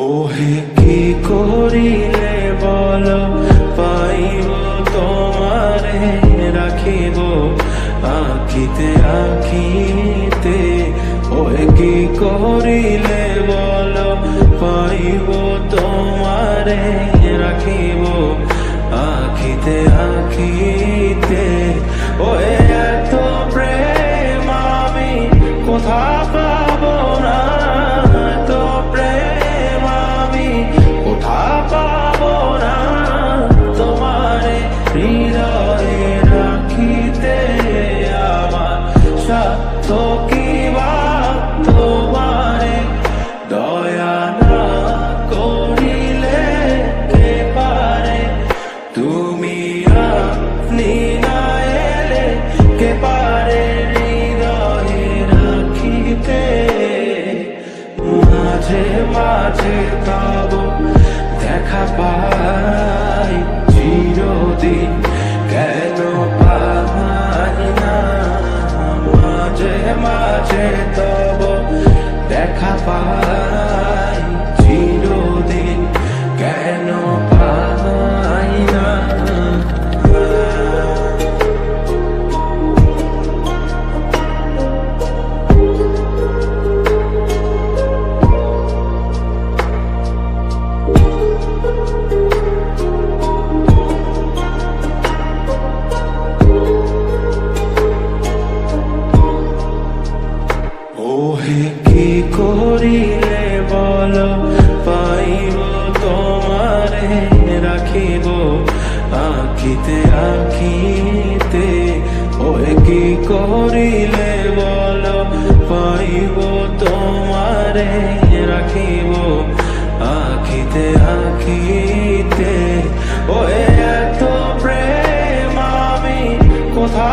ওহে কি করিলে বল পাইব তোমারে রাখিব আখিতে আখিতে। ওহে কি করিলে বল পাইব তোমারে রাখিব আখিতে আখিতে। ওহে এত প্রেম আমি কোথা পাবো না, এত প্রেম আমি কোথা পাবো না। তোমারে হৃদয়ে রাখিতে আমার সাধ্য কি বা, তোমারে দয়া না করিলে কে পারে। তুমি আপনি না এলে কে পারে হৃদয়ে রাখিতে। মাঝে মাঝে তব দেখা পাই চিরদিন কেন পাই না। মাঝে মাঝে তব দেখা পাই চিরদিন কেন পাই না। ওহে কি করিলে বল পাইব তোমারে রাখিব আখিতে আখিতে। ওহে কি করিলে বল পাইব তোমারে রাখিব আখিতে আখিতে। ওহে এত প্রেম আমি কোথা